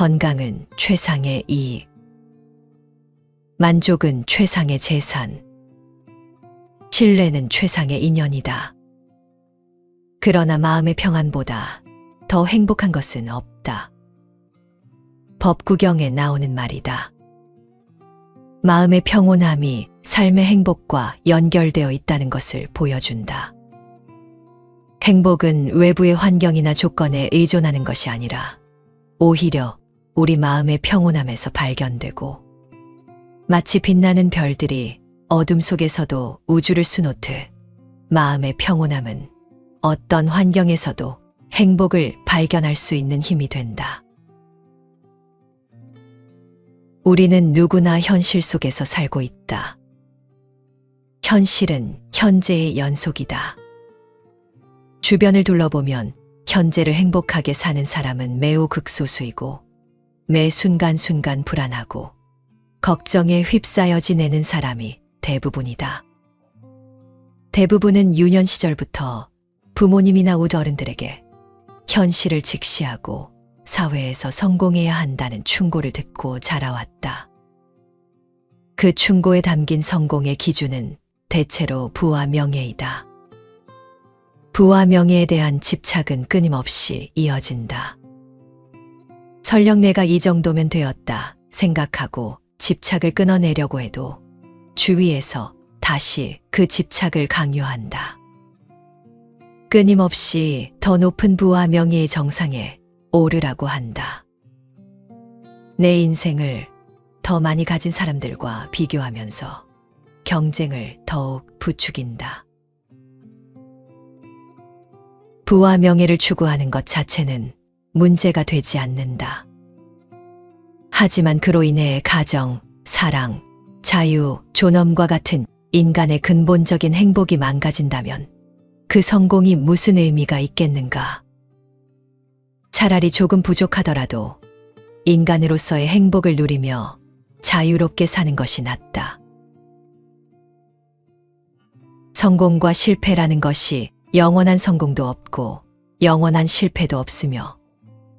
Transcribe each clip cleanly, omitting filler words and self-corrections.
건강은 최상의 이익. 만족은 최상의 재산. 신뢰는 최상의 인연이다. 그러나 마음의 평안보다 더 행복한 것은 없다. 법구경에 나오는 말이다. 마음의 평온함이 삶의 행복과 연결되어 있다는 것을 보여준다. 행복은 외부의 환경이나 조건에 의존하는 것이 아니라 오히려 우리 마음의 평온함에서 발견되고, 마치 빛나는 별들이 어둠 속에서도 우주를 수놓듯 마음의 평온함은 어떤 환경에서도 행복을 발견할 수 있는 힘이 된다. 우리는 누구나 현실 속에서 살고 있다. 현실은 현재의 연속이다. 주변을 둘러보면 현재를 행복하게 사는 사람은 매우 극소수이고, 매 순간순간 불안하고 걱정에 휩싸여 지내는 사람이 대부분이다. 대부분은 유년 시절부터 부모님이나 우어른들에게 현실을 직시하고 사회에서 성공해야 한다는 충고를 듣고 자라왔다. 그 충고에 담긴 성공의 기준은 대체로 부와 명예이다. 부와 명예에 대한 집착은 끊임없이 이어진다. 설령 내가 이 정도면 되었다 생각하고 집착을 끊어내려고 해도 주위에서 다시 그 집착을 강요한다. 끊임없이 더 높은 부와 명예의 정상에 오르라고 한다. 내 인생을 더 많이 가진 사람들과 비교하면서 경쟁을 더욱 부추긴다. 부와 명예를 추구하는 것 자체는 문제가 되지 않는다. 하지만 그로 인해 가정, 사랑, 자유, 존엄과 같은 인간의 근본적인 행복이 망가진다면 그 성공이 무슨 의미가 있겠는가? 차라리 조금 부족하더라도 인간으로서의 행복을 누리며 자유롭게 사는 것이 낫다. 성공과 실패라는 것이 영원한 성공도 없고 영원한 실패도 없으며,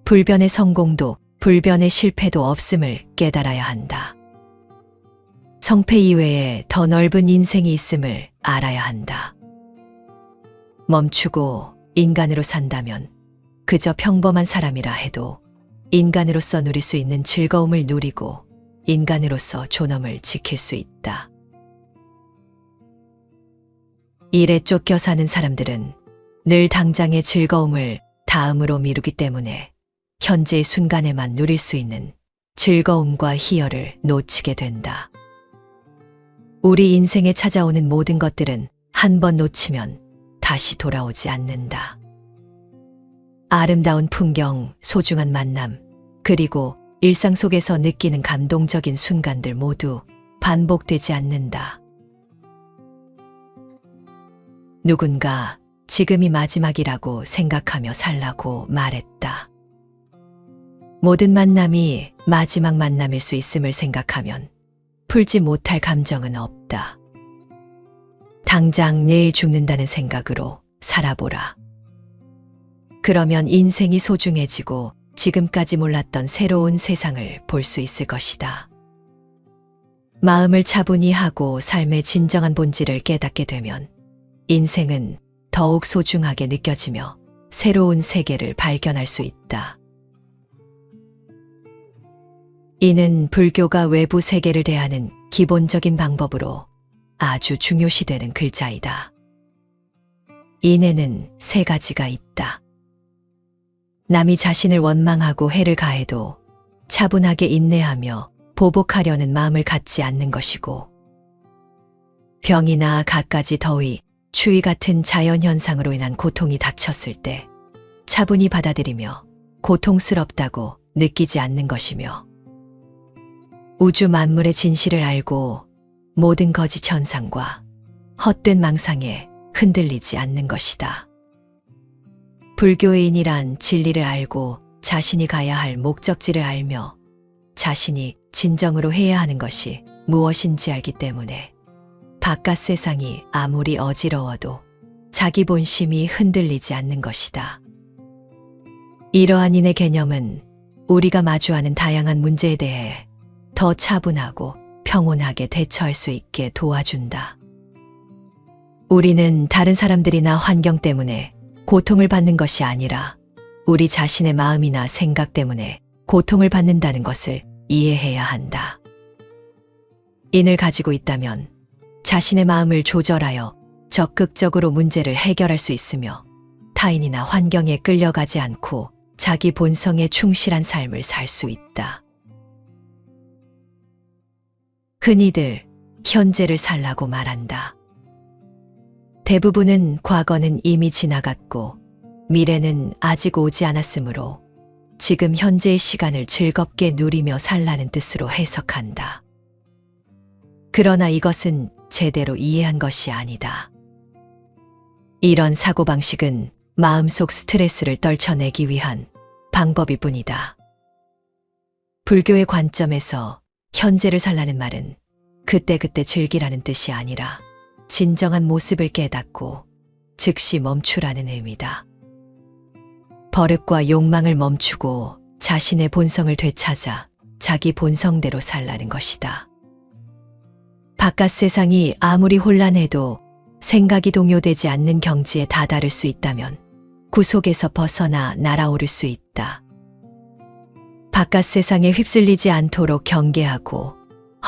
불변의 성공도 불변의 실패도 없음을 깨달아야 한다. 성패 이외에 더 넓은 인생이 있음을 알아야 한다. 멈추고 인간으로 산다면 그저 평범한 사람이라 해도 인간으로서 누릴 수 있는 즐거움을 누리고 인간으로서 존엄을 지킬 수 있다. 일에 쫓겨 사는 사람들은 늘 당장의 즐거움을 다음으로 미루기 때문에 현재의 순간에만 누릴 수 있는 즐거움과 희열을 놓치게 된다. 우리 인생에 찾아오는 모든 것들은 한 번 놓치면 다시 돌아오지 않는다. 아름다운 풍경, 소중한 만남, 그리고 일상 속에서 느끼는 감동적인 순간들 모두 반복되지 않는다. 누군가 지금이 마지막이라고 생각하며 살라고 말했다. 모든 만남이 마지막 만남일 수 있음을 생각하면 풀지 못할 감정은 없다. 당장 내일 죽는다는 생각으로 살아보라. 그러면 인생이 소중해지고 지금까지 몰랐던 새로운 세상을 볼 수 있을 것이다. 마음을 차분히 하고 삶의 진정한 본질을 깨닫게 되면 인생은 더욱 소중하게 느껴지며 새로운 세계를 발견할 수 있다. 이는 불교가 외부 세계를 대하는 기본적인 방법으로 아주 중요시되는 글자이다. 인에는 세 가지가 있다. 남이 자신을 원망하고 해를 가해도 차분하게 인내하며 보복하려는 마음을 갖지 않는 것이고, 병이나 갖가지 더위, 추위 같은 자연현상으로 인한 고통이 닥쳤을 때 차분히 받아들이며 고통스럽다고 느끼지 않는 것이며, 우주 만물의 진실을 알고 모든 거짓 현상과 헛된 망상에 흔들리지 않는 것이다. 불교인이란 진리를 알고 자신이 가야 할 목적지를 알며 자신이 진정으로 해야 하는 것이 무엇인지 알기 때문에 바깥 세상이 아무리 어지러워도 자기 본심이 흔들리지 않는 것이다. 이러한 인의 개념은 우리가 마주하는 다양한 문제에 대해 더 차분하고 평온하게 대처할 수 있게 도와준다. 우리는 다른 사람들이나 환경 때문에 고통을 받는 것이 아니라 우리 자신의 마음이나 생각 때문에 고통을 받는다는 것을 이해해야 한다. 인을 가지고 있다면 자신의 마음을 조절하여 적극적으로 문제를 해결할 수 있으며 타인이나 환경에 끌려가지 않고 자기 본성에 충실한 삶을 살 수 있다. 흔히들 현재를 살라고 말한다. 대부분은 과거는 이미 지나갔고 미래는 아직 오지 않았으므로 지금 현재의 시간을 즐겁게 누리며 살라는 뜻으로 해석한다. 그러나 이것은 제대로 이해한 것이 아니다. 이런 사고방식은 마음속 스트레스를 떨쳐내기 위한 방법일 뿐이다. 불교의 관점에서 현재를 살라는 말은 그때그때 즐기라는 뜻이 아니라 진정한 모습을 깨닫고 즉시 멈추라는 의미다. 버릇과 욕망을 멈추고 자신의 본성을 되찾아 자기 본성대로 살라는 것이다. 바깥 세상이 아무리 혼란해도 생각이 동요되지 않는 경지에 다다를 수 있다면 그 속에서 벗어나 날아오를 수 있다. 바깥 세상에 휩쓸리지 않도록 경계하고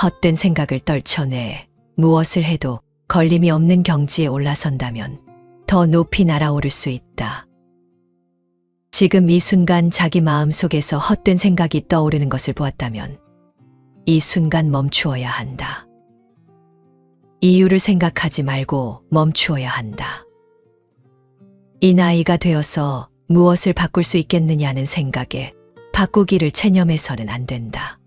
헛된 생각을 떨쳐내 무엇을 해도 걸림이 없는 경지에 올라선다면 더 높이 날아오를 수 있다. 지금 이 순간 자기 마음 속에서 헛된 생각이 떠오르는 것을 보았다면 이 순간 멈추어야 한다. 이유를 생각하지 말고 멈추어야 한다. 이 나이가 되어서 무엇을 바꿀 수 있겠느냐는 생각에 바꾸기를 체념해서는 안 된다.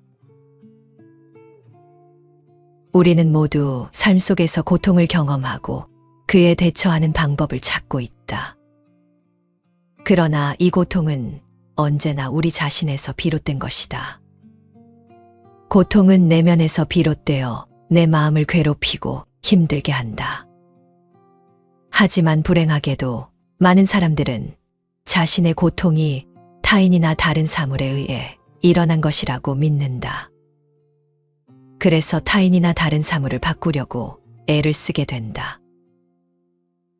우리는 모두 삶 속에서 고통을 경험하고 그에 대처하는 방법을 찾고 있다. 그러나 이 고통은 언제나 우리 자신에서 비롯된 것이다. 고통은 내면에서 비롯되어 내 마음을 괴롭히고 힘들게 한다. 하지만 불행하게도 많은 사람들은 자신의 고통이 타인이나 다른 사물에 의해 일어난 것이라고 믿는다. 그래서 타인이나 다른 사물을 바꾸려고 애를 쓰게 된다.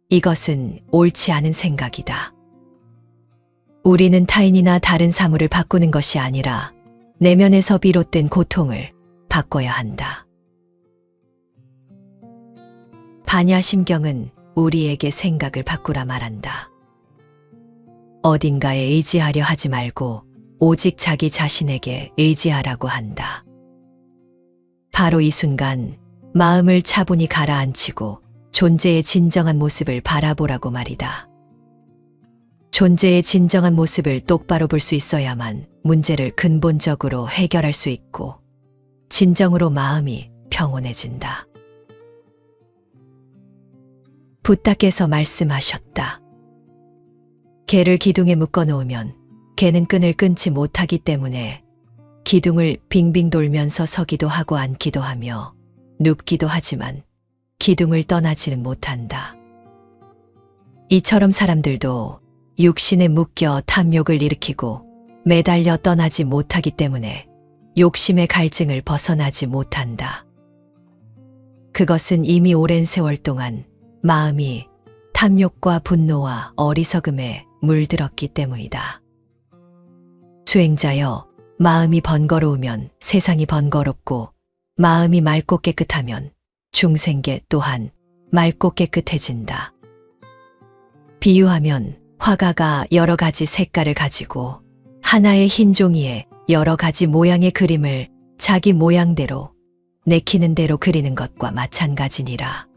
이것은 옳지 않은 생각이다. 우리는 타인이나 다른 사물을 바꾸는 것이 아니라 내면에서 비롯된 고통을 바꿔야 한다. 반야심경은 우리에게 생각을 바꾸라 말한다. 어딘가에 의지하려 하지 말고 오직 자기 자신에게 의지하라고 한다. 바로 이 순간 마음을 차분히 가라앉히고 존재의 진정한 모습을 바라보라고 말이다. 존재의 진정한 모습을 똑바로 볼 수 있어야만 문제를 근본적으로 해결할 수 있고 진정으로 마음이 평온해진다. 부다께서 말씀하셨다. 개를 기둥에 묶어 놓으면 개는 끈을 끊지 못하기 때문에 기둥을 빙빙 돌면서 서기도 하고 앉기도 하며 눕기도 하지만 기둥을 떠나지는 못한다. 이처럼 사람들도 육신에 묶여 탐욕을 일으키고 매달려 떠나지 못하기 때문에 욕심의 갈증을 벗어나지 못한다. 그것은 이미 오랜 세월 동안 마음이 탐욕과 분노와 어리석음에 물들었기 때문이다. 수행자여, 마음이 번거로우면 세상이 번거롭고 마음이 맑고 깨끗하면 중생계 또한 맑고 깨끗해진다. 비유하면 화가가 여러 가지 색깔을 가지고 하나의 흰 종이에 여러 가지 모양의 그림을 자기 모양대로 내키는 대로 그리는 것과 마찬가지니라.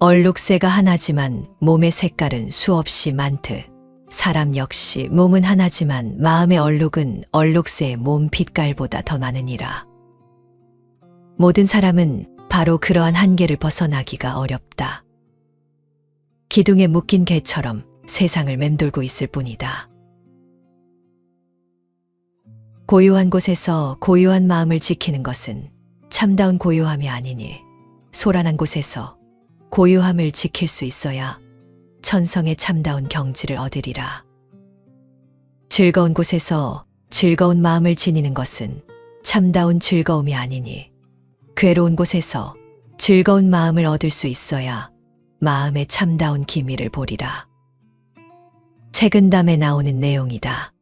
얼룩새가 하나지만 몸의 색깔은 수없이 많듯 사람 역시 몸은 하나지만 마음의 얼룩은 얼룩새의 몸 빛깔보다 더 많으니라. 모든 사람은 바로 그러한 한계를 벗어나기가 어렵다. 기둥에 묶인 개처럼 세상을 맴돌고 있을 뿐이다. 고요한 곳에서 고요한 마음을 지키는 것은 참다운 고요함이 아니니 소란한 곳에서 고요함을 지킬 수 있어야 천성의 참다운 경지를 얻으리라. 즐거운 곳에서 즐거운 마음을 지니는 것은 참다운 즐거움이 아니니 괴로운 곳에서 즐거운 마음을 얻을 수 있어야 마음의 참다운 기미를 보리라. 책은담에 나오는 내용이다.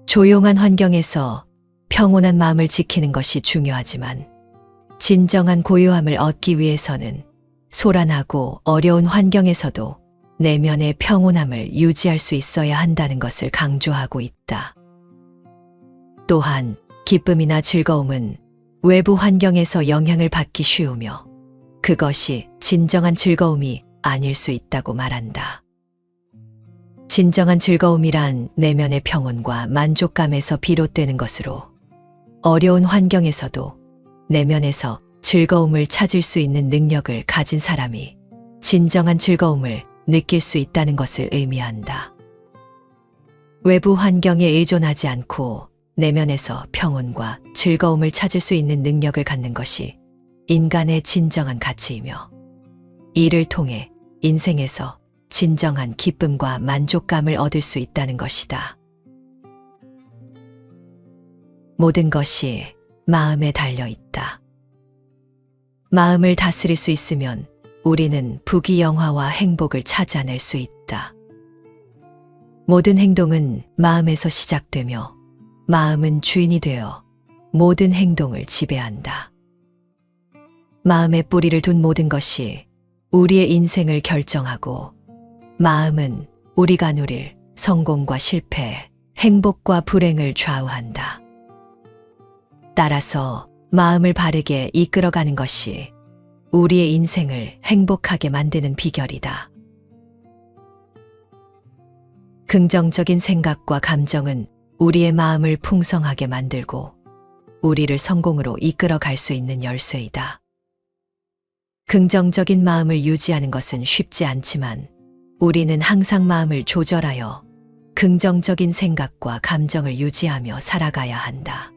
조용한 환경에서 평온한 마음을 지키는 것이 중요하지만 진정한 고요함을 얻기 위해서는 소란하고 어려운 환경에서도 내면의 평온함을 유지할 수 있어야 한다는 것을 강조하고 있다. 또한 기쁨이나 즐거움은 외부 환경에서 영향을 받기 쉬우며 그것이 진정한 즐거움이 아닐 수 있다고 말한다. 진정한 즐거움이란 내면의 평온과 만족감에서 비롯되는 것으로 어려운 환경에서도 내면에서 즐거움을 찾을 수 있는 능력을 가진 사람이 진정한 즐거움을 느낄 수 있다는 것을 의미한다. 외부 환경에 의존하지 않고 내면에서 평온과 즐거움을 찾을 수 있는 능력을 갖는 것이 인간의 진정한 가치이며 이를 통해 인생에서 진정한 기쁨과 만족감을 얻을 수 있다는 것이다. 모든 것이 마음에 달려 있다. 마음을 다스릴 수 있으면 우리는 부귀영화와 행복을 찾아낼 수 있다. 모든 행동은 마음에서 시작되며 마음은 주인이 되어 모든 행동을 지배한다. 마음에 뿌리를 둔 모든 것이 우리의 인생을 결정하고 마음은 우리가 누릴 성공과 실패, 행복과 불행을 좌우한다. 따라서 마음을 바르게 이끌어가는 것이 우리의 인생을 행복하게 만드는 비결이다. 긍정적인 생각과 감정은 우리의 마음을 풍성하게 만들고 우리를 성공으로 이끌어갈 수 있는 열쇠이다. 긍정적인 마음을 유지하는 것은 쉽지 않지만 우리는 항상 마음을 조절하여 긍정적인 생각과 감정을 유지하며 살아가야 한다.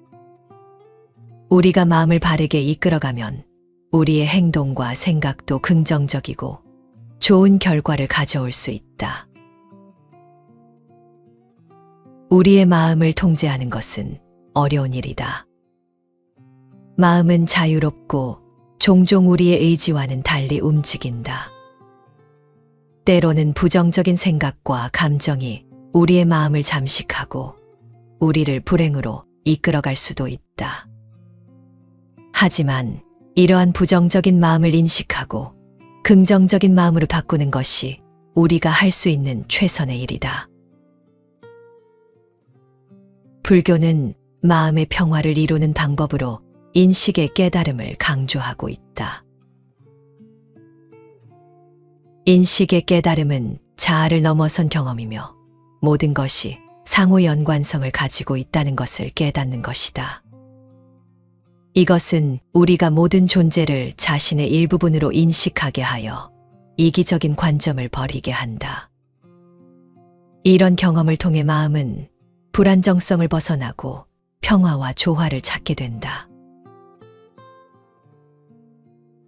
우리가 마음을 바르게 이끌어가면 우리의 행동과 생각도 긍정적이고 좋은 결과를 가져올 수 있다. 우리의 마음을 통제하는 것은 어려운 일이다. 마음은 자유롭고 종종 우리의 의지와는 달리 움직인다. 때로는 부정적인 생각과 감정이 우리의 마음을 잠식하고 우리를 불행으로 이끌어갈 수도 있다. 하지만 이러한 부정적인 마음을 인식하고 긍정적인 마음으로 바꾸는 것이 우리가 할 수 있는 최선의 일이다. 불교는 마음의 평화를 이루는 방법으로 인식의 깨달음을 강조하고 있다. 인식의 깨달음은 자아를 넘어선 경험이며 모든 것이 상호 연관성을 가지고 있다는 것을 깨닫는 것이다. 이것은 우리가 모든 존재를 자신의 일부분으로 인식하게 하여 이기적인 관점을 버리게 한다. 이런 경험을 통해 마음은 불안정성을 벗어나고 평화와 조화를 찾게 된다.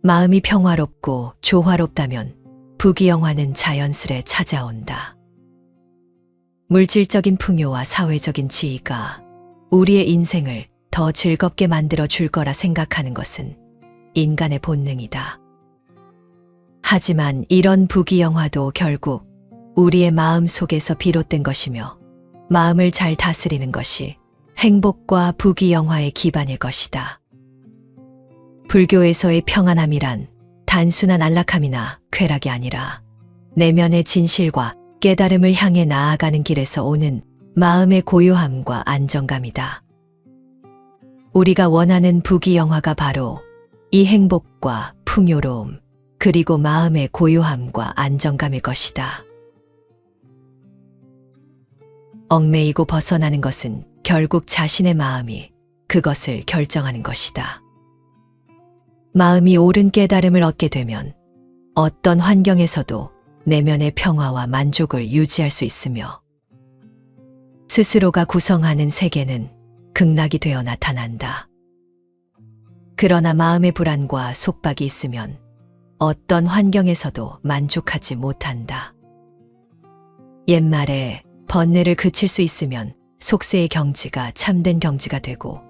마음이 평화롭고 조화롭다면 부귀영화는 자연스레 찾아온다. 물질적인 풍요와 사회적인 지위가 우리의 인생을 더 즐겁게 만들어 줄 거라 생각하는 것은 인간의 본능이다. 하지만 이런 부귀영화도 결국 우리의 마음 속에서 비롯된 것이며 마음을 잘 다스리는 것이 행복과 부귀영화의 기반일 것이다. 불교에서의 평안함이란 단순한 안락함이나 쾌락이 아니라 내면의 진실과 깨달음을 향해 나아가는 길에서 오는 마음의 고요함과 안정감이다. 우리가 원하는 부귀영화가 바로 이 행복과 풍요로움, 그리고 마음의 고요함과 안정감일 것이다. 얽매이고 벗어나는 것은 결국 자신의 마음이 그것을 결정하는 것이다. 마음이 옳은 깨달음을 얻게 되면 어떤 환경에서도 내면의 평화와 만족을 유지할 수 있으며 스스로가 구성하는 세계는 극락이 되어 나타난다. 그러나 마음의 불안과 속박이 있으면 어떤 환경에서도 만족하지 못한다. 옛말에 번뇌를 그칠 수 있으면 속세의 경지가 참된 경지가 되고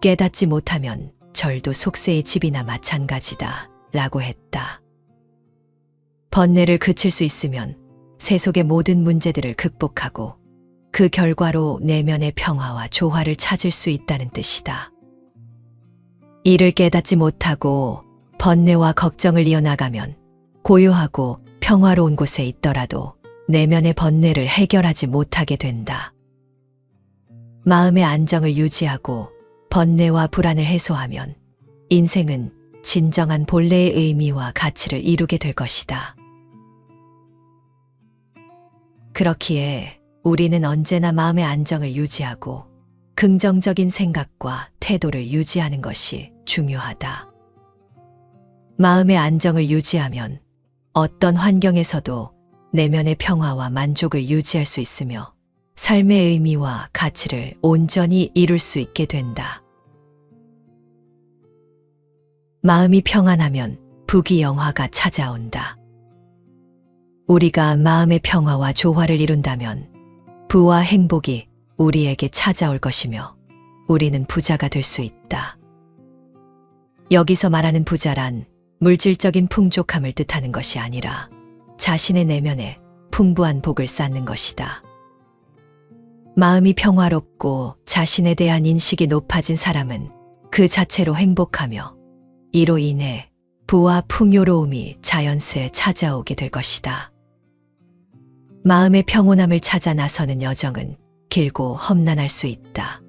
깨닫지 못하면 절도 속세의 집이나 마찬가지다 라고 했다. 번뇌를 그칠 수 있으면 세속의 모든 문제들을 극복하고 그 결과로 내면의 평화와 조화를 찾을 수 있다는 뜻이다. 이를 깨닫지 못하고 번뇌와 걱정을 이어나가면 고요하고 평화로운 곳에 있더라도 내면의 번뇌를 해결하지 못하게 된다. 마음의 안정을 유지하고 번뇌와 불안을 해소하면 인생은 진정한 본래의 의미와 가치를 이루게 될 것이다. 그렇기에 우리는 언제나 마음의 안정을 유지하고 긍정적인 생각과 태도를 유지하는 것이 중요하다. 마음의 안정을 유지하면 어떤 환경에서도 내면의 평화와 만족을 유지할 수 있으며 삶의 의미와 가치를 온전히 이룰 수 있게 된다. 마음이 평안하면 부귀영화가 찾아온다. 우리가 마음의 평화와 조화를 이룬다면 부와 행복이 우리에게 찾아올 것이며 우리는 부자가 될 수 있다. 여기서 말하는 부자란 물질적인 풍족함을 뜻하는 것이 아니라 자신의 내면에 풍부한 복을 쌓는 것이다. 마음이 평화롭고 자신에 대한 인식이 높아진 사람은 그 자체로 행복하며 이로 인해 부와 풍요로움이 자연스레 찾아오게 될 것이다. 마음의 평온함을 찾아 나서는 여정은 길고 험난할 수 있다.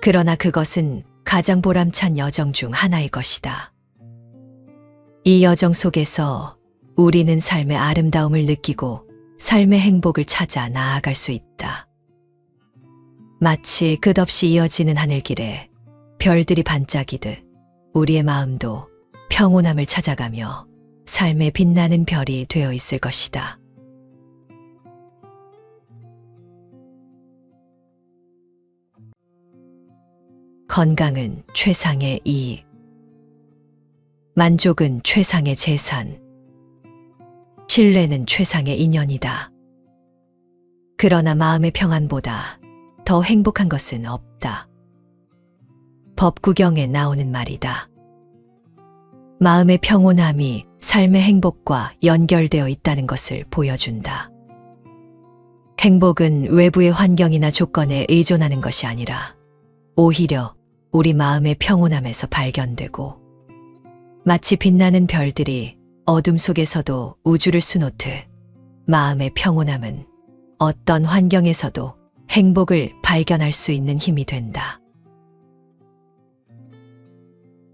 그러나 그것은 가장 보람찬 여정 중 하나일 것이다. 이 여정 속에서 우리는 삶의 아름다움을 느끼고 삶의 행복을 찾아 나아갈 수 있다. 마치 끝없이 이어지는 하늘길에 별들이 반짝이듯 우리의 마음도 평온함을 찾아가며 삶의 빛나는 별이 되어 있을 것이다. 건강은 최상의 이익, 만족은 최상의 재산, 신뢰는 최상의 인연이다. 그러나 마음의 평안보다 더 행복한 것은 없다. 법구경에 나오는 말이다. 마음의 평온함이 삶의 행복과 연결되어 있다는 것을 보여준다. 행복은 외부의 환경이나 조건에 의존하는 것이 아니라 오히려 우리 마음의 평온함에서 발견되고 마치 빛나는 별들이 어둠 속에서도 우주를 수놓듯 마음의 평온함은 어떤 환경에서도 행복을 발견할 수 있는 힘이 된다.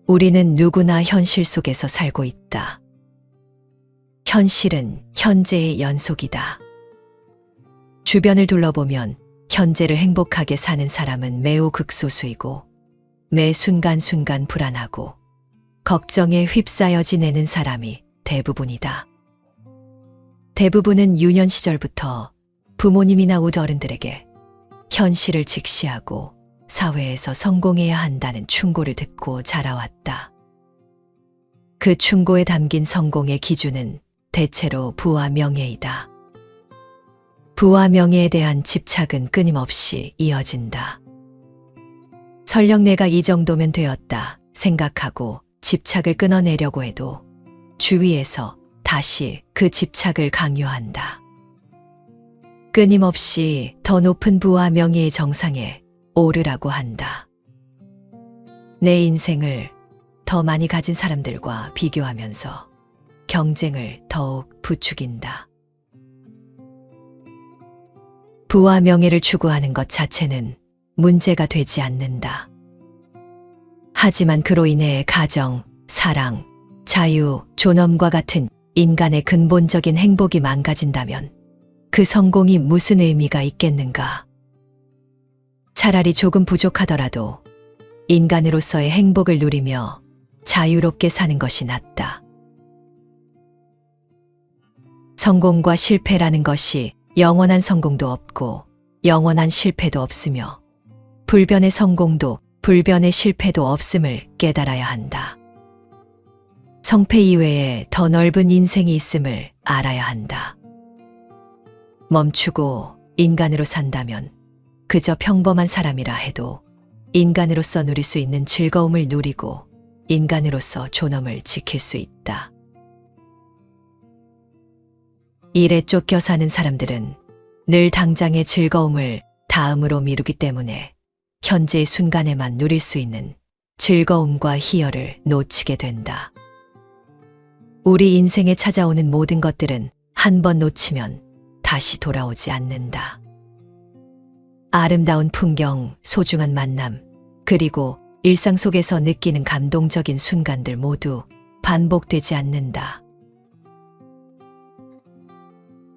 우리는 누구나 현실 속에서 살고 있다. 현실은 현재의 연속이다. 주변을 둘러보면 현재를 행복하게 사는 사람은 매우 극소수이고 매 순간순간 불안하고 걱정에 휩싸여 지내는 사람이 대부분이다. 대부분은 유년 시절부터 부모님이나 우어른들에게 현실을 직시하고 사회에서 성공해야 한다는 충고를 듣고 자라왔다. 그 충고에 담긴 성공의 기준은 대체로 부와 명예이다. 부와 명예에 대한 집착은 끊임없이 이어진다. 설령 내가 이 정도면 되었다 생각하고 집착을 끊어내려고 해도 주위에서 다시 그 집착을 강요한다. 끊임없이 더 높은 부와 명예의 정상에 오르라고 한다. 내 인생을 더 많이 가진 사람들과 비교하면서 경쟁을 더욱 부추긴다. 부와 명예를 추구하는 것 자체는 문제가 되지 않는다. 하지만 그로 인해 가정, 사랑, 자유, 존엄과 같은 인간의 근본적인 행복이 망가진다면 그 성공이 무슨 의미가 있겠는가? 차라리 조금 부족하더라도 인간으로서의 행복을 누리며 자유롭게 사는 것이 낫다. 성공과 실패라는 것이 영원한 성공도 없고 영원한 실패도 없으며 불변의 성공도 불변의 실패도 없음을 깨달아야 한다. 성패 이외에 더 넓은 인생이 있음을 알아야 한다. 멈추고 인간으로 산다면 그저 평범한 사람이라 해도 인간으로서 누릴 수 있는 즐거움을 누리고 인간으로서 존엄을 지킬 수 있다. 일에 쫓겨 사는 사람들은 늘 당장의 즐거움을 다음으로 미루기 때문에 현재의 순간에만 누릴 수 있는 즐거움과 희열을 놓치게 된다. 우리 인생에 찾아오는 모든 것들은 한 번 놓치면 다시 돌아오지 않는다. 아름다운 풍경, 소중한 만남, 그리고 일상 속에서 느끼는 감동적인 순간들 모두 반복되지 않는다.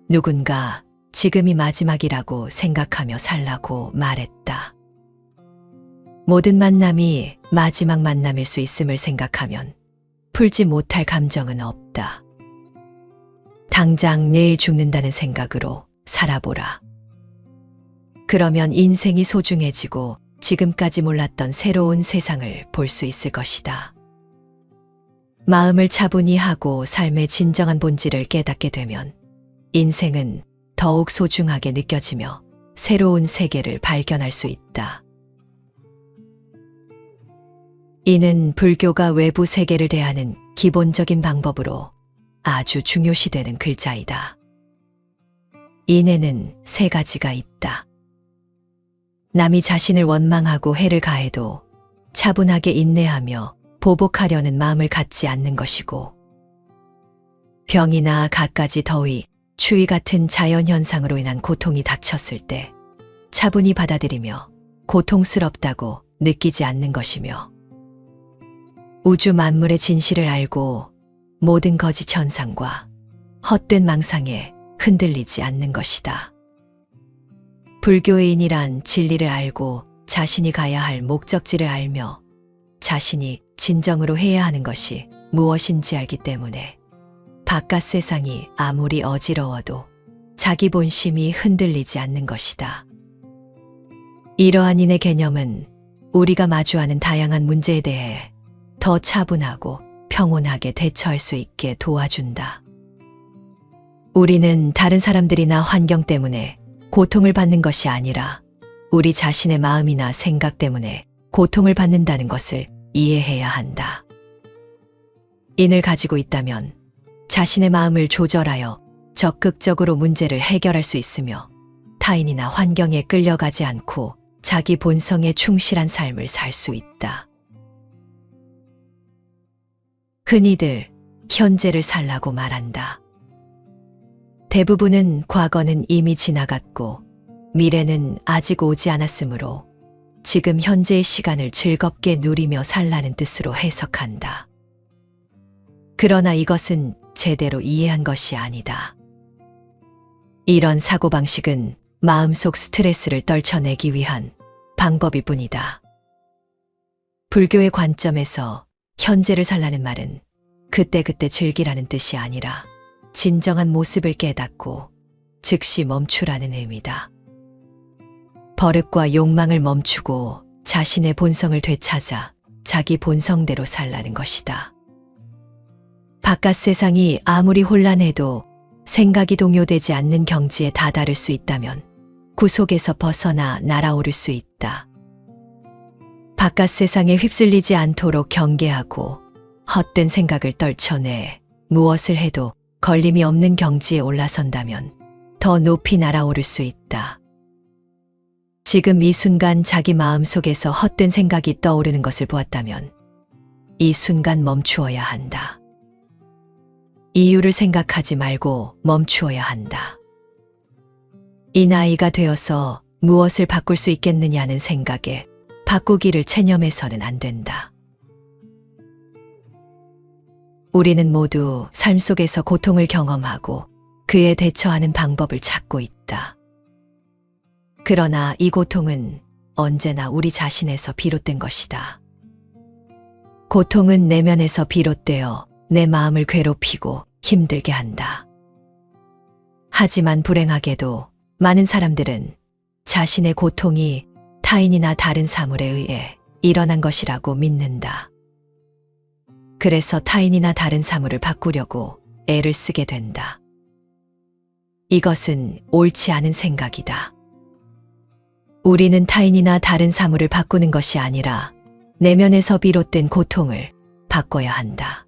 누군가 지금이 마지막이라고 생각하며 살라고 말했다. 모든 만남이 마지막 만남일 수 있음을 생각하면 풀지 못할 감정은 없다. 당장 내일 죽는다는 생각으로 살아보라. 그러면 인생이 소중해지고 지금까지 몰랐던 새로운 세상을 볼 수 있을 것이다. 마음을 차분히 하고 삶의 진정한 본질을 깨닫게 되면 인생은 더욱 소중하게 느껴지며 새로운 세계를 발견할 수 있다. 이는 불교가 외부 세계를 대하는 기본적인 방법으로 아주 중요시되는 글자이다. 인에는 세 가지가 있다. 남이 자신을 원망하고 해를 가해도 차분하게 인내하며 보복하려는 마음을 갖지 않는 것이고, 병이나 갖가지 더위, 추위 같은 자연현상으로 인한 고통이 닥쳤을 때 차분히 받아들이며 고통스럽다고 느끼지 않는 것이며, 우주 만물의 진실을 알고 모든 거짓 현상과 헛된 망상에 흔들리지 않는 것이다. 불교인이란 진리를 알고 자신이 가야 할 목적지를 알며 자신이 진정으로 해야 하는 것이 무엇인지 알기 때문에 바깥 세상이 아무리 어지러워도 자기 본심이 흔들리지 않는 것이다. 이러한 인의 개념은 우리가 마주하는 다양한 문제에 대해 더 차분하고 평온하게 대처할 수 있게 도와준다. 우리는 다른 사람들이나 환경 때문에 고통을 받는 것이 아니라 우리 자신의 마음이나 생각 때문에 고통을 받는다는 것을 이해해야 한다. 인을 가지고 있다면 자신의 마음을 조절하여 적극적으로 문제를 해결할 수 있으며 타인이나 환경에 끌려가지 않고 자기 본성에 충실한 삶을 살 수 있다. 흔히들 현재를 살라고 말한다. 대부분은 과거는 이미 지나갔고 미래는 아직 오지 않았으므로 지금 현재의 시간을 즐겁게 누리며 살라는 뜻으로 해석한다. 그러나 이것은 제대로 이해한 것이 아니다. 이런 사고방식은 마음속 스트레스를 떨쳐내기 위한 방법일 뿐이다. 불교의 관점에서 현재를 살라는 말은 그때그때 즐기라는 뜻이 아니라 진정한 모습을 깨닫고 즉시 멈추라는 의미다. 버릇과 욕망을 멈추고 자신의 본성을 되찾아 자기 본성대로 살라는 것이다. 바깥 세상이 아무리 혼란해도 생각이 동요되지 않는 경지에 다다를 수 있다면 구속에서 벗어나 날아오를 수 있다. 바깥 세상에 휩쓸리지 않도록 경계하고 헛된 생각을 떨쳐내 무엇을 해도 걸림이 없는 경지에 올라선다면 더 높이 날아오를 수 있다. 지금 이 순간 자기 마음 속에서 헛된 생각이 떠오르는 것을 보았다면 이 순간 멈추어야 한다. 이유를 생각하지 말고 멈추어야 한다. 이 나이가 되어서 무엇을 바꿀 수 있겠느냐는 생각에 바꾸기를 체념해서는 안 된다. 우리는 모두 삶 속에서 고통을 경험하고 그에 대처하는 방법을 찾고 있다. 그러나 이 고통은 언제나 우리 자신에서 비롯된 것이다. 고통은 내면에서 비롯되어 내 마음을 괴롭히고 힘들게 한다. 하지만 불행하게도 많은 사람들은 자신의 고통이 타인이나 다른 사물에 의해 일어난 것이라고 믿는다. 그래서 타인이나 다른 사물을 바꾸려고 애를 쓰게 된다. 이것은 옳지 않은 생각이다. 우리는 타인이나 다른 사물을 바꾸는 것이 아니라 내면에서 비롯된 고통을 바꿔야 한다.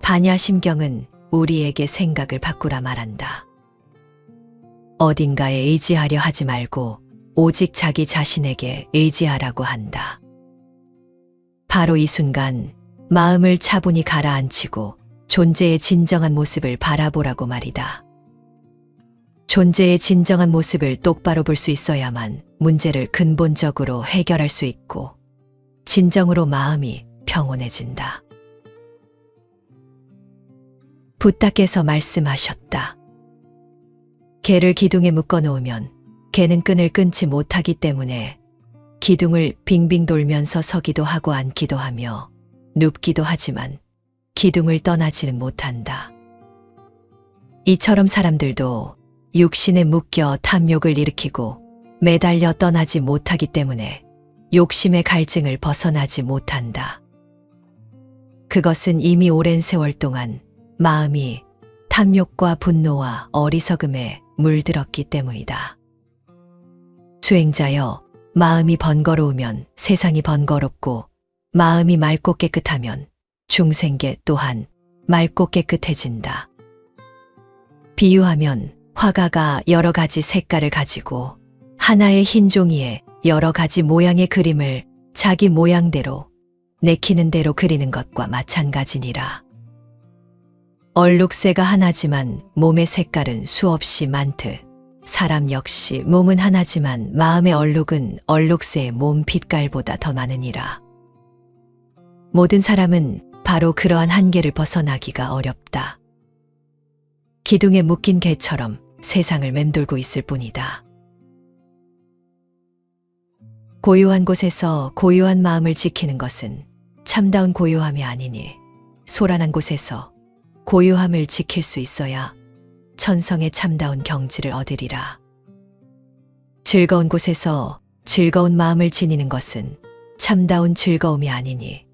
반야심경은 우리에게 생각을 바꾸라 말한다. 어딘가에 의지하려 하지 말고 오직 자기 자신에게 의지하라고 한다. 바로 이 순간 마음을 차분히 가라앉히고 존재의 진정한 모습을 바라보라고 말이다. 존재의 진정한 모습을 똑바로 볼 수 있어야만 문제를 근본적으로 해결할 수 있고 진정으로 마음이 평온해진다. 부다께서 말씀하셨다. 개를 기둥에 묶어 놓으면 개는 끈을 끊지 못하기 때문에 기둥을 빙빙 돌면서 서기도 하고 앉기도 하며 눕기도 하지만 기둥을 떠나지는 못한다. 이처럼 사람들도 육신에 묶여 탐욕을 일으키고 매달려 떠나지 못하기 때문에 욕심의 갈증을 벗어나지 못한다. 그것은 이미 오랜 세월 동안 마음이 탐욕과 분노와 어리석음에 물들었기 때문이다. 수행자여, 마음이 번거로우면 세상이 번거롭고 마음이 맑고 깨끗하면 중생계 또한 맑고 깨끗해진다. 비유하면 화가가 여러 가지 색깔을 가지고 하나의 흰 종이에 여러 가지 모양의 그림을 자기 모양대로 내키는 대로 그리는 것과 마찬가지니라. 얼룩새가 하나지만 몸의 색깔은 수없이 많듯 사람 역시 몸은 하나지만 마음의 얼룩은 얼룩새의 몸 빛깔보다 더 많으니라. 모든 사람은 바로 그러한 한계를 벗어나기가 어렵다. 기둥에 묶인 개처럼 세상을 맴돌고 있을 뿐이다. 고요한 곳에서 고요한 마음을 지키는 것은 참다운 고요함이 아니니 소란한 곳에서 고요함을 지킬 수 있어야 천성의 참다운 경지를 얻으리라. 즐거운 곳에서 즐거운 마음을 지니는 것은 참다운 즐거움이 아니니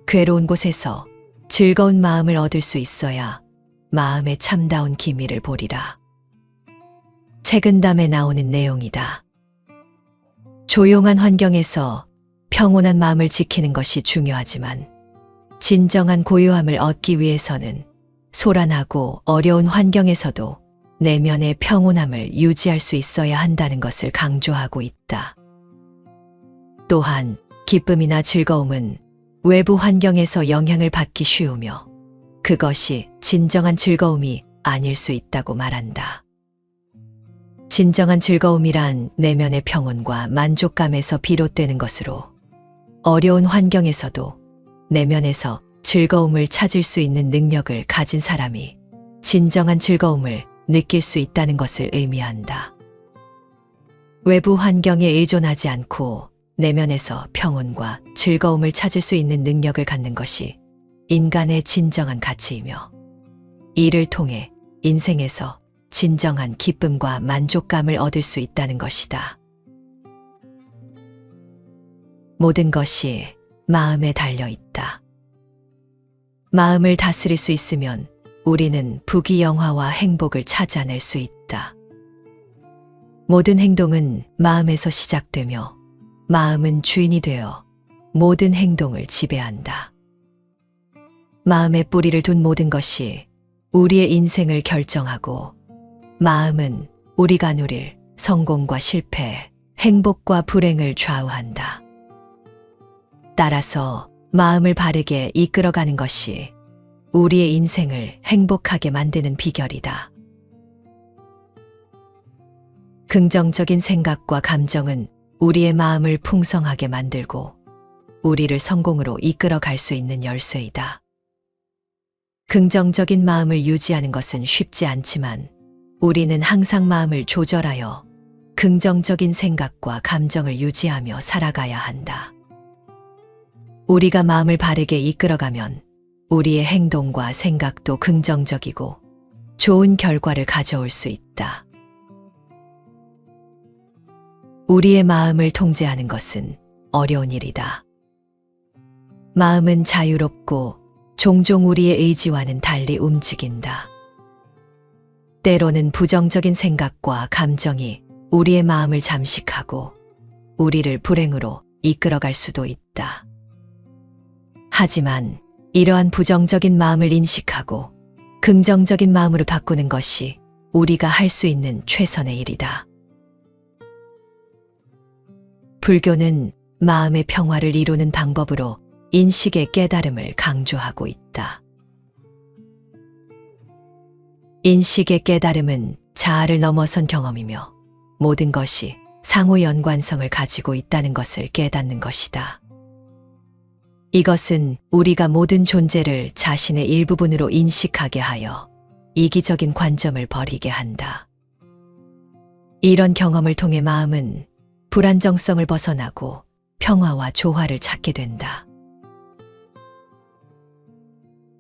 괴로운 곳에서 즐거운 마음을 얻을 수 있어야 마음의 참다운 기미를 보리라. 책은담에 나오는 내용이다. 조용한 환경에서 평온한 마음을 지키는 것이 중요하지만 진정한 고요함을 얻기 위해서는 소란하고 어려운 환경에서도 내면의 평온함을 유지할 수 있어야 한다는 것을 강조하고 있다. 또한 기쁨이나 즐거움은 외부 환경에서 영향을 받기 쉬우며 그것이 진정한 즐거움이 아닐 수 있다고 말한다. 진정한 즐거움이란 내면의 평온과 만족감에서 비롯되는 것으로 어려운 환경에서도 내면에서 즐거움을 찾을 수 있는 능력을 가진 사람이 진정한 즐거움을 느낄 수 있다는 것을 의미한다. 외부 환경에 의존하지 않고 내면에서 평온과 즐거움을 찾을 수 있는 능력을 갖는 것이 인간의 진정한 가치이며 이를 통해 인생에서 진정한 기쁨과 만족감을 얻을 수 있다는 것이다. 모든 것이 마음에 달려 있다. 마음을 다스릴 수 있으면 우리는 부귀영화와 행복을 찾아낼 수 있다. 모든 행동은 마음에서 시작되며 마음은 주인이 되어 모든 행동을 지배한다. 마음에 뿌리를 둔 모든 것이 우리의 인생을 결정하고 마음은 우리가 누릴 성공과 실패, 행복과 불행을 좌우한다. 따라서 마음을 바르게 이끌어가는 것이 우리의 인생을 행복하게 만드는 비결이다. 긍정적인 생각과 감정은 우리의 마음을 풍성하게 만들고 우리를 성공으로 이끌어갈 수 있는 열쇠이다. 긍정적인 마음을 유지하는 것은 쉽지 않지만 우리는 항상 마음을 조절하여 긍정적인 생각과 감정을 유지하며 살아가야 한다. 우리가 마음을 바르게 이끌어가면 우리의 행동과 생각도 긍정적이고 좋은 결과를 가져올 수 있다. 우리의 마음을 통제하는 것은 어려운 일이다. 마음은 자유롭고 종종 우리의 의지와는 달리 움직인다. 때로는 부정적인 생각과 감정이 우리의 마음을 잠식하고 우리를 불행으로 이끌어갈 수도 있다. 하지만 이러한 부정적인 마음을 인식하고 긍정적인 마음으로 바꾸는 것이 우리가 할 수 있는 최선의 일이다. 불교는 마음의 평화를 이루는 방법으로 인식의 깨달음을 강조하고 있다. 인식의 깨달음은 자아를 넘어선 경험이며 모든 것이 상호 연관성을 가지고 있다는 것을 깨닫는 것이다. 이것은 우리가 모든 존재를 자신의 일부분으로 인식하게 하여 이기적인 관점을 버리게 한다. 이런 경험을 통해 마음은 불안정성을 벗어나고 평화와 조화를 찾게 된다.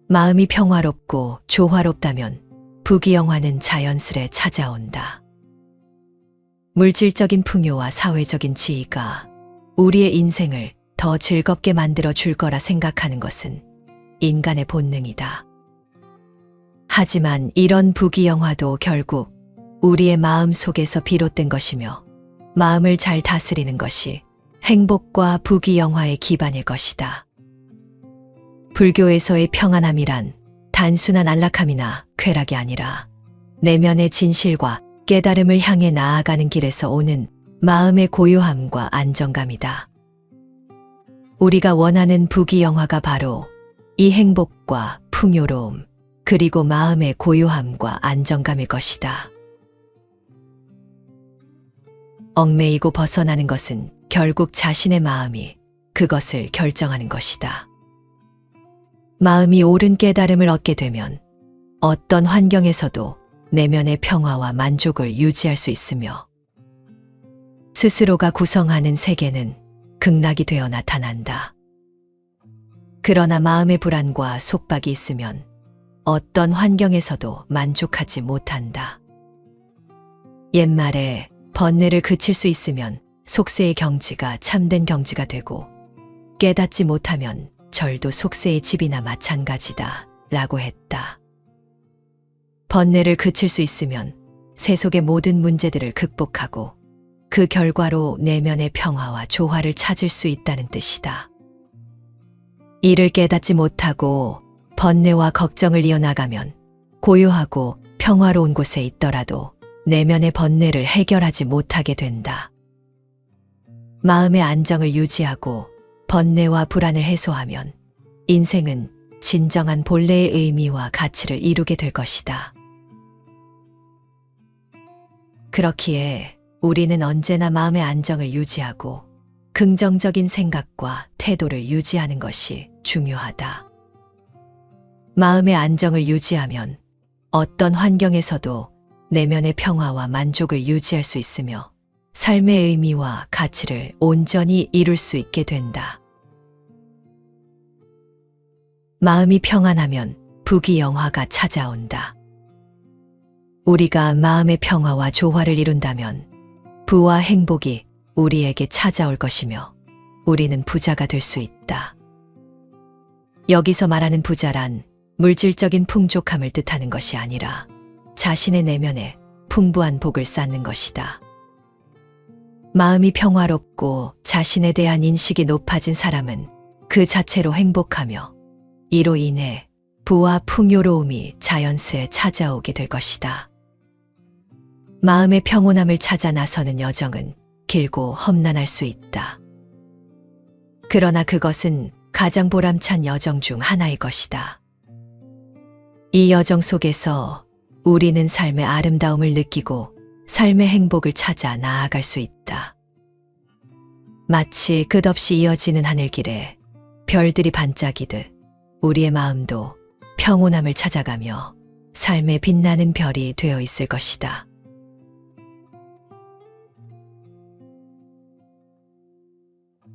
마음이 평화롭고 조화롭다면 부귀영화는 자연스레 찾아온다. 물질적인 풍요와 사회적인 지위가 우리의 인생을 더 즐겁게 만들어 줄 거라 생각하는 것은 인간의 본능이다. 하지만 이런 부귀영화도 결국 우리의 마음 속에서 비롯된 것이며 마음을 잘 다스리는 것이 행복과 부귀영화의 기반일 것이다. 불교에서의 평안함이란 단순한 안락함이나 쾌락이 아니라 내면의 진실과 깨달음을 향해 나아가는 길에서 오는 마음의 고요함과 안정감이다. 우리가 원하는 부귀영화가 바로 이 행복과 풍요로움, 그리고 마음의 고요함과 안정감일 것이다. 얽매이고 벗어나는 것은 결국 자신의 마음이 그것을 결정하는 것이다. 마음이 옳은 깨달음을 얻게 되면 어떤 환경에서도 내면의 평화와 만족을 유지할 수 있으며 스스로가 구성하는 세계는 극락이 되어 나타난다. 그러나 마음의 불안과 속박이 있으면 어떤 환경에서도 만족하지 못한다. 옛말에 번뇌를 그칠 수 있으면 속세의 경지가 참된 경지가 되고 깨닫지 못하면 절도 속세의 집이나 마찬가지다 라고 했다. 번뇌를 그칠 수 있으면 세속의 모든 문제들을 극복하고 그 결과로 내면의 평화와 조화를 찾을 수 있다는 뜻이다. 이를 깨닫지 못하고 번뇌와 걱정을 이어나가면 고요하고 평화로운 곳에 있더라도 내면의 번뇌를 해결하지 못하게 된다. 마음의 안정을 유지하고 번뇌와 불안을 해소하면 인생은 진정한 본래의 의미와 가치를 이루게 될 것이다. 그렇기에 우리는 언제나 마음의 안정을 유지하고 긍정적인 생각과 태도를 유지하는 것이 중요하다. 마음의 안정을 유지하면 어떤 환경에서도 내면의 평화와 만족을 유지할 수 있으며 삶의 의미와 가치를 온전히 이룰 수 있게 된다. 마음이 평안하면 부귀영화가 찾아온다. 우리가 마음의 평화와 조화를 이룬다면 부와 행복이 우리에게 찾아올 것이며 우리는 부자가 될 수 있다. 여기서 말하는 부자란 물질적인 풍족함을 뜻하는 것이 아니라 자신의 내면에 풍부한 복을 쌓는 것이다. 마음이 평화롭고 자신에 대한 인식이 높아진 사람은 그 자체로 행복하며 이로 인해 부와 풍요로움이 자연스레 찾아오게 될 것이다. 마음의 평온함을 찾아 나서는 여정은 길고 험난할 수 있다. 그러나 그것은 가장 보람찬 여정 중 하나일 것이다. 이 여정 속에서 우리는 삶의 아름다움을 느끼고 삶의 행복을 찾아 나아갈 수 있다. 마치 끝없이 이어지는 하늘길에 별들이 반짝이듯 우리의 마음도 평온함을 찾아가며 삶의 빛나는 별이 되어 있을 것이다.